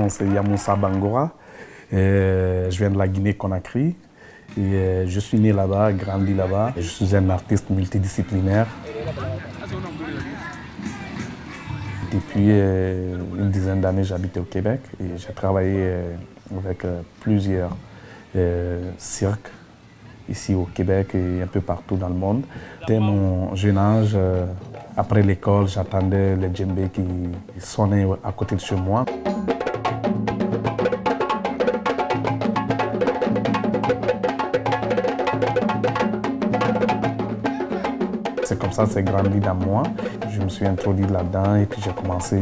nom c'est Yamoussa Bangora. Je viens de la Guinée-Conakry. Et je suis né là-bas, grandi là-bas. Je suis un artiste multidisciplinaire. Depuis une dizaine d'années, j'habite au Québec et j'ai travaillé avec plusieurs cirques ici au Québec et un peu partout dans le monde. Dès mon jeune âge, après l'école, j'attendais les djembés qui sonnaient à côté de chez moi. C'est comme ça que c'est grandi dans moi. Je me suis introduit là-dedans et puis j'ai commencé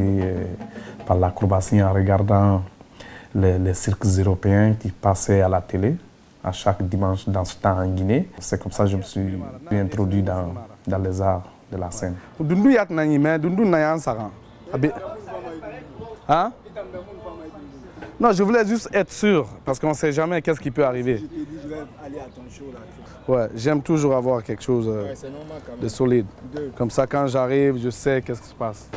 par l'acrobatie en regardant les cirques européens qui passaient à la télé à chaque dimanche dans ce temps en Guinée. C'est comme ça que je me suis introduit dans les arts de la scène. Hein? Non, je voulais juste être sûr, parce qu'on ne sait jamais qu'est-ce qui peut arriver. Je t'ai dit, je vais aller à ton show là. Ouais, j'aime toujours avoir quelque chose de solide. Comme ça, quand j'arrive, je sais qu'est-ce qui se passe.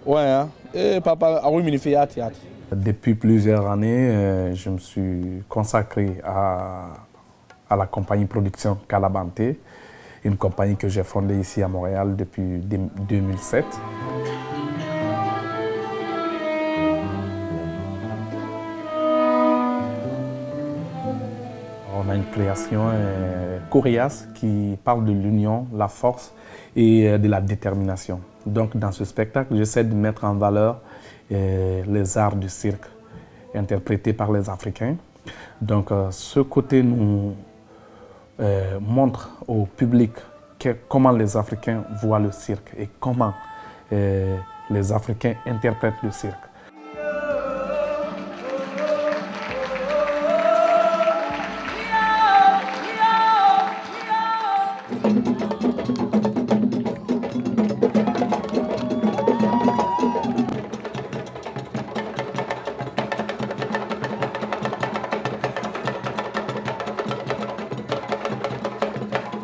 Ouais, hein? Et papa, ah oui, mais il fait théâtre. Depuis plusieurs années, je me suis consacré à la compagnie production Calabante, une compagnie que j'ai fondée ici à Montréal depuis 2007. On a une création Corias qui parle de l'union, la force et de la détermination. Donc dans ce spectacle, j'essaie de mettre en valeur les arts du cirque interprétés par les Africains. Donc ce côté nous montre au public comment les Africains voient le cirque et comment les Africains interprètent le cirque.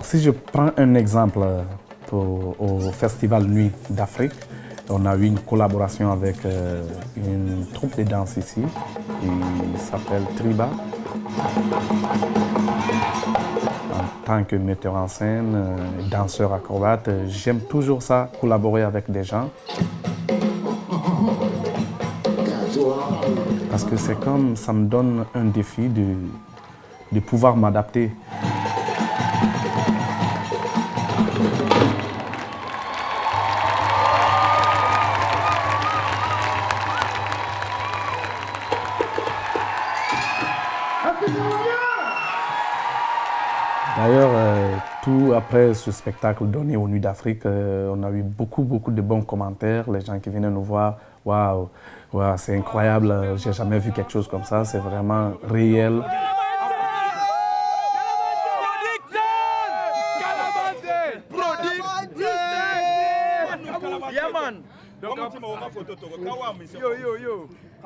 Si je prends un exemple au Festival Nuit d'Afrique, on a eu une collaboration avec une troupe de danse ici, qui s'appelle Triba. En tant que metteur en scène, danseur acrobate, j'aime toujours ça, collaborer avec des gens. Parce que c'est comme, ça me donne un défi de pouvoir m'adapter. D'ailleurs, tout après ce spectacle donné aux Nuits d'Afrique, on a eu beaucoup de bons commentaires. Les gens qui venaient nous voir, waouh, c'est incroyable, j'ai jamais vu quelque chose comme ça, c'est vraiment réel.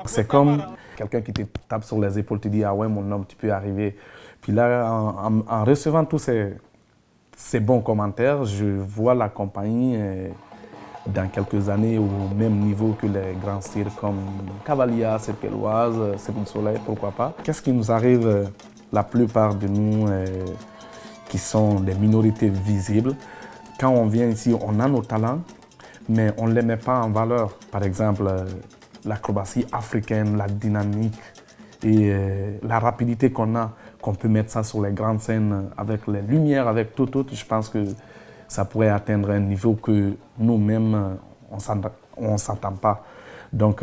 C'est comme quelqu'un qui te tape sur les épaules, te dit « Ah ouais, mon homme, tu peux y arriver ». Puis là, en recevant tous ces bons commentaires, je vois la compagnie dans quelques années au même niveau que les grands cirques comme Cavalia, Cirque Éloise, Cirque du Soleil, pourquoi pas. Qu'est-ce qui nous arrive, la plupart de nous qui sont des minorités visibles, quand on vient ici, on a nos talents, mais on ne les met pas en valeur. Par exemple, l'acrobatie africaine, la dynamique et la rapidité qu'on peut mettre ça sur les grandes scènes avec les lumières, avec tout. Je pense que ça pourrait atteindre un niveau que nous-mêmes, on ne s'entend pas. Donc,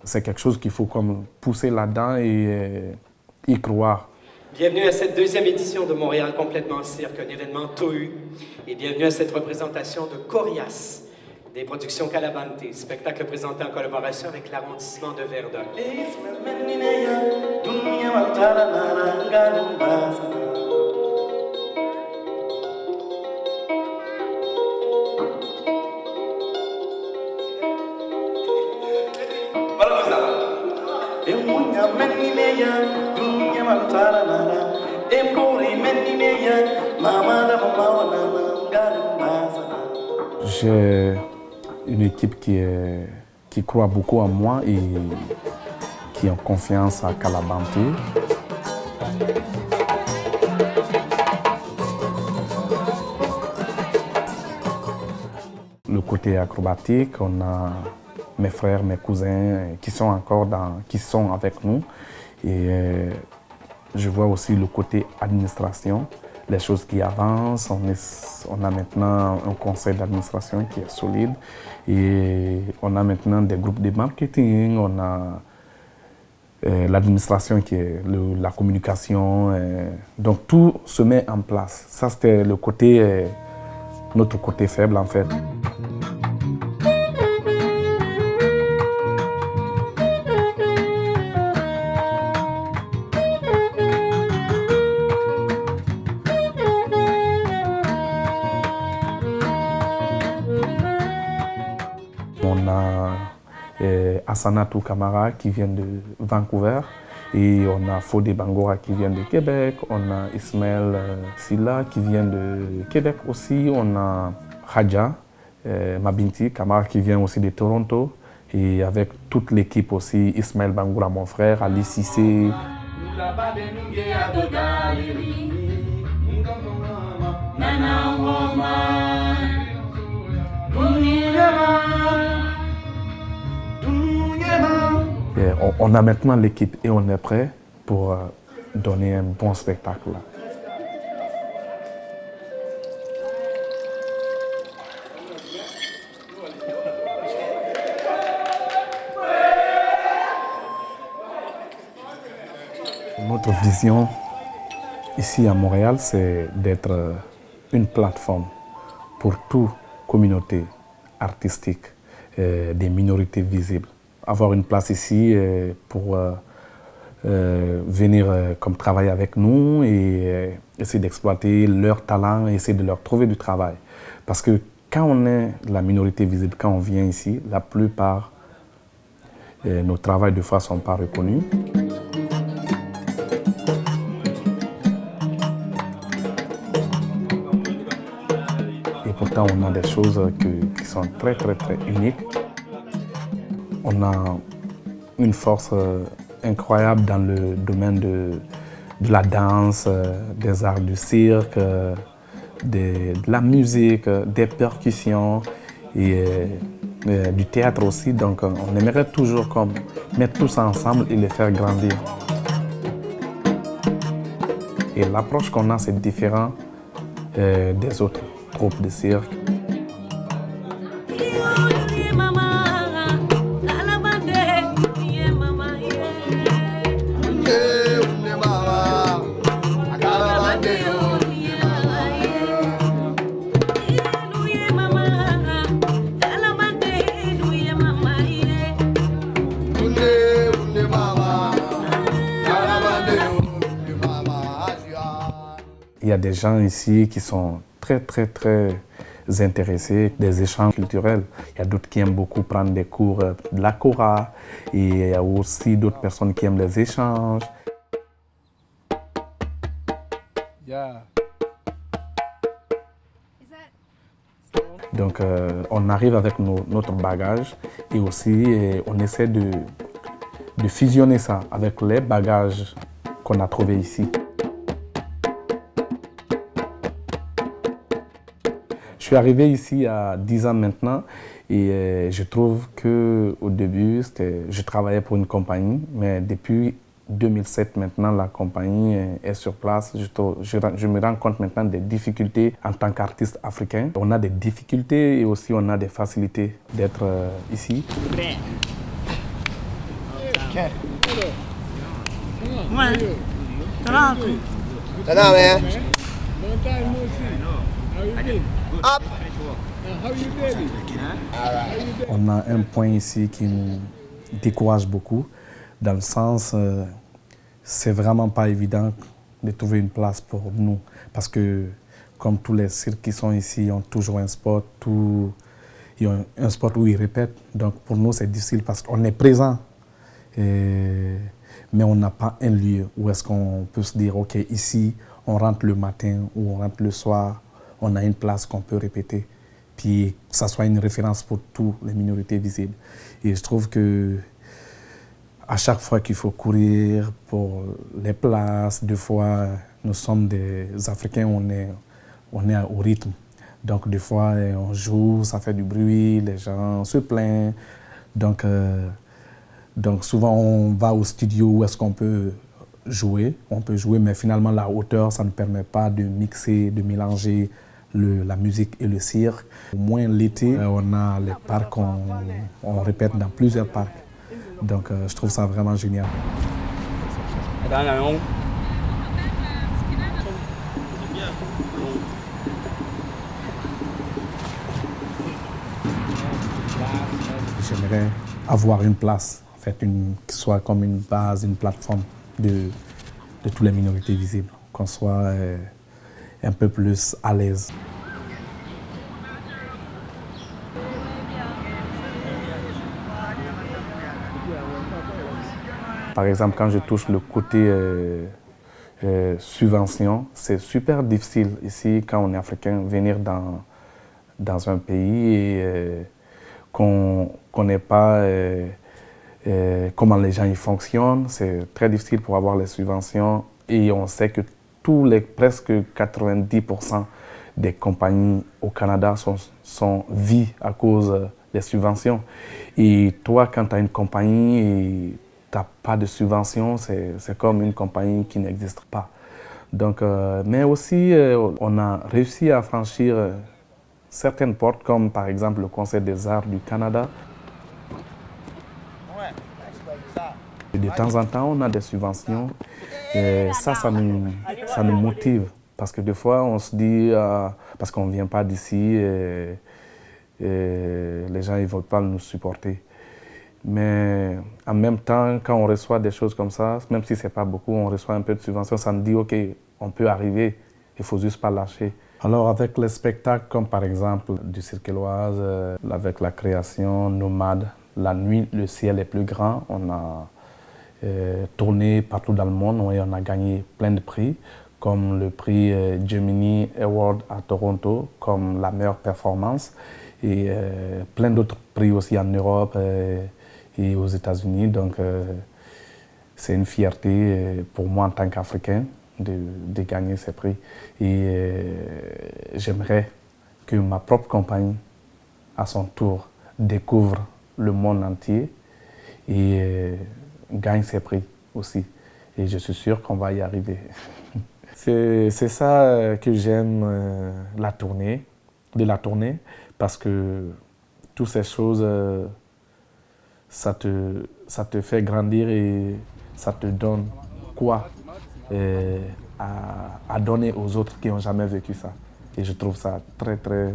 c'est quelque chose qu'il faut comme pousser là-dedans et y croire. Bienvenue à cette deuxième édition de Montréal complètement cirque, un événement TOHU. Et bienvenue à cette représentation de Corias, des productions Calabante, spectacle présenté en collaboration avec l'arrondissement de Verdun. J'ai une équipe qui qui croient beaucoup en moi et qui ont confiance à Kalabanté. Le côté acrobatique, on a mes frères, mes cousins qui sont avec nous. Et je vois aussi le côté administration, les choses qui avancent. On a maintenant un conseil d'administration qui est solide. Et on a maintenant des groupes de marketing, on a l'administration qui est la communication. Donc tout se met en place. Ça, c'était notre côté faible en fait. On a Assanatou Kamara qui vient de Vancouver et on a Fodé Bangora qui vient de Québec, on a Ismaël Silla qui vient de Québec aussi, on a Khadja Mabinti Kamara qui vient aussi de Toronto et avec toute l'équipe aussi, Ismaël Bangora mon frère, Ali Cissé. On a maintenant l'équipe et on est prêt pour donner un bon spectacle. Notre vision ici à Montréal, c'est d'être une plateforme pour toute communauté artistique des minorités visibles. Avoir une place ici pour venir comme travailler avec nous et essayer d'exploiter leurs talents et essayer de leur trouver du travail. Parce que quand on est la minorité visible, quand on vient ici, la plupart nos travaux de fois ne sont pas reconnus. Et pourtant, on a des choses qui sont très uniques. On a une force incroyable dans le domaine de la danse, des arts du cirque, de la musique, des percussions et du théâtre aussi. Donc on aimerait toujours mettre tout ça ensemble et les faire grandir. Et l'approche qu'on a, c'est différent des autres troupes de cirque. Il y a des gens ici qui sont très intéressés des échanges culturels. Il y a d'autres qui aiment beaucoup prendre des cours de la kora et il y a aussi d'autres personnes qui aiment les échanges. Yeah. Donc on arrive avec notre bagage et aussi on essaie de fusionner ça avec les bagages qu'on a trouvés ici. Je suis arrivé ici à 10 ans maintenant et je trouve qu'au début, je travaillais pour une compagnie, mais depuis 2007 maintenant, la compagnie est sur place. Je me rends compte maintenant des difficultés en tant qu'artiste africain. On a des difficultés et aussi on a des facilités d'être ici. On a un point ici qui nous décourage beaucoup, dans le sens, c'est vraiment pas évident de trouver une place pour nous. Parce que, comme tous les cirques qui sont ici, ils ont toujours un spot, ils ont un spot où ils répètent. Donc pour nous, c'est difficile parce qu'on est présent, mais on n'a pas un lieu où est-ce qu'on peut se dire, OK, ici, on rentre le matin ou on rentre le soir, on a une place qu'on peut répéter, puis que ça soit une référence pour toutes les minorités visibles. Et je trouve que à chaque fois qu'il faut courir pour les places, des fois, nous sommes des Africains, on est au rythme. Donc, des fois, on joue, ça fait du bruit, les gens se plaignent. Donc souvent, on va au studio où est-ce qu'on peut jouer. On peut jouer, mais finalement, la hauteur, ça ne permet pas de mixer, de mélanger la musique et le cirque. Au moins, l'été, on a les parcs, on répète dans plusieurs parcs. Donc, je trouve ça vraiment génial. J'aimerais avoir une place, en fait, qui soit comme une base, une plateforme de toutes les minorités visibles, qu'on soit un peu plus à l'aise. Par exemple, quand je touche le côté subvention, c'est super difficile ici, quand on est africain, venir dans un pays et qu'on ne connaît pas comment les gens y fonctionnent. C'est très difficile pour avoir les subventions et on sait que presque 90% des compagnies au Canada sont vies à cause des subventions. Et toi, quand tu as une compagnie et tu n'as pas de subvention, c'est comme une compagnie qui n'existe pas. Donc, mais aussi, on a réussi à franchir certaines portes, comme par exemple le Conseil des arts du Canada. Et de temps en temps, on a des subventions. Et ça nous motive. Parce que des fois, on se dit, parce qu'on ne vient pas d'ici, et les gens ne veulent pas nous supporter. Mais en même temps, quand on reçoit des choses comme ça, même si ce n'est pas beaucoup, on reçoit un peu de subvention, ça nous dit, OK, on peut arriver, il ne faut juste pas lâcher. Alors avec les spectacles comme par exemple du Cirque Éloise, avec la création Nomade, la nuit, le ciel est plus grand, on a tourné partout dans le monde et on a gagné plein de prix, comme le prix Gemini Award à Toronto, comme la meilleure performance, et plein d'autres prix aussi en Europe et aux États-Unis. Donc c'est une fierté pour moi en tant qu'Africain de gagner ces prix. Et j'aimerais que ma propre compagnie, à son tour, découvre le monde entier et gagne ces prix aussi. Et je suis sûr qu'on va y arriver. C'est ça que j'aime de la tournée, parce que toutes ces choses, ça te fait grandir et ça te donne quoi à donner aux autres qui n'ont jamais vécu ça. Et je trouve ça très, très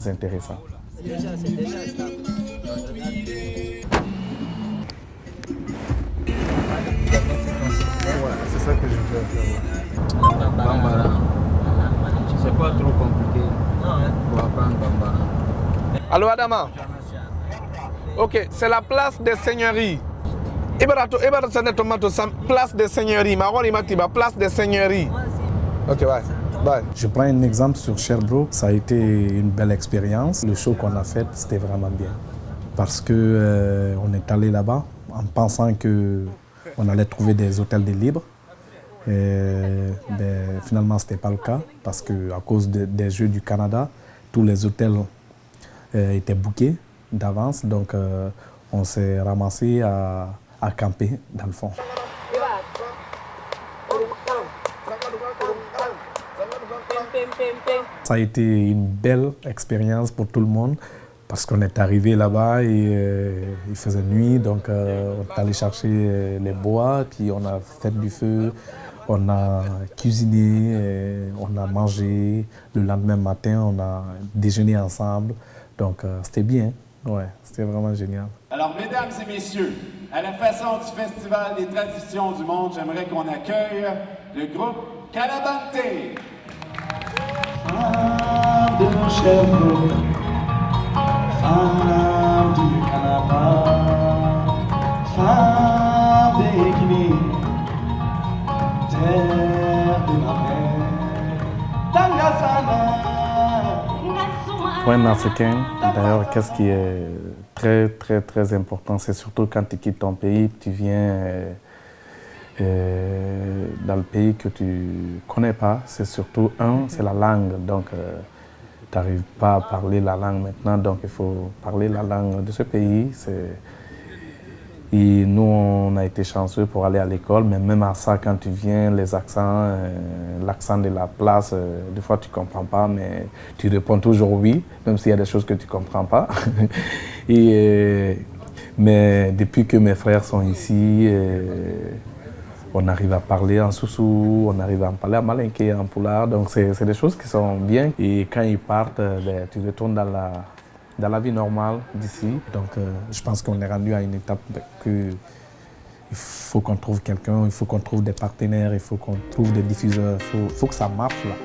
intéressant. C'est ça que je veux faire. Bambara. C'est pas trop compliqué pour apprendre Bambara. Allô Adama? Ok, c'est la place des seigneuries. Ibarato Sanetomato, place des seigneuries. Mawari Matiba, place des seigneuries. Ok, bye. Je prends un exemple sur Sherbrooke. Ça a été une belle expérience. Le show qu'on a fait, c'était vraiment bien. Parce que on est allé là-bas en pensant qu'on allait trouver des hôtels de libre. Finalement, ce n'était pas le cas. Parce qu'à cause des Jeux du Canada, tous les hôtels étaient bookés d'avance. Donc, on s'est ramassé à camper dans le fond. Ça a été une belle expérience pour tout le monde parce qu'on est arrivé là-bas et il faisait nuit, donc on est allé chercher les bois, puis on a fait du feu, on a cuisiné, on a mangé. Le lendemain matin, on a déjeuné ensemble, donc c'était bien, ouais, c'était vraiment génial. Alors, mesdames et messieurs, à la façon du Festival des traditions du monde, j'aimerais qu'on accueille le groupe Calabante. Femme de Sherbrooke, femme du Canada, femme des Guinées, terre de ma mère, Tangasana, Pour un Africain, d'ailleurs, qu'est-ce qui est très, très, très important, c'est surtout quand tu quittes ton pays, tu viens dans le pays que tu ne connais pas, c'est surtout c'est la langue. Donc, tu n'arrives pas à parler la langue maintenant, donc il faut parler la langue de ce pays. Et nous, on a été chanceux pour aller à l'école, mais même à ça, quand tu viens, les accents, l'accent de la place, des fois tu ne comprends pas, mais tu réponds toujours oui, même s'il y a des choses que tu ne comprends pas. Mais depuis que mes frères sont ici, on arrive à parler en soussou, on arrive à parler en malinké, en poulard, donc c'est des choses qui sont bien. Et quand ils partent, tu retournes dans la vie normale d'ici. Donc je pense qu'on est rendu à une étape que il faut qu'on trouve quelqu'un, il faut qu'on trouve des partenaires, il faut qu'on trouve des diffuseurs, il faut que ça marche là.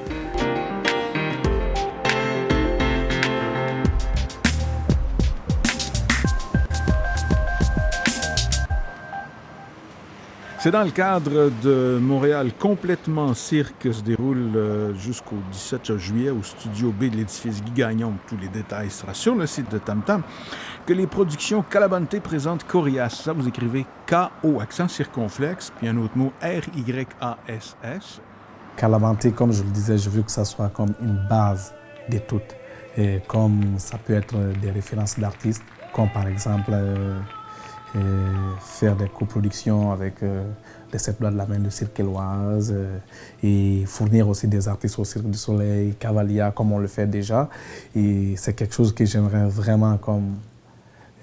C'est dans le cadre de Montréal complètement cirque se déroule jusqu'au 17 juillet au studio B de l'édifice Guy Gagnon. Tous les détails seront sur le site de Tam Tam. Que les productions Calabante présentent Corias. Ça, vous écrivez K-O, accent circonflexe, puis un autre mot R-Y-A-S-S. Calabante, comme je le disais, je veux que ça soit comme une base de tout. Et comme ça peut être des références d'artistes, comme par exemple faire des coproductions avec les 7 doigts de la main de Cirque Éloise et fournir aussi des artistes au Cirque du Soleil, Cavalia, comme on le fait déjà. Et c'est quelque chose que j'aimerais vraiment comme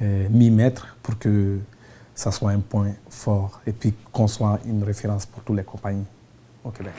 m'y mettre pour que ça soit un point fort et puis qu'on soit une référence pour toutes les compagnies au Québec.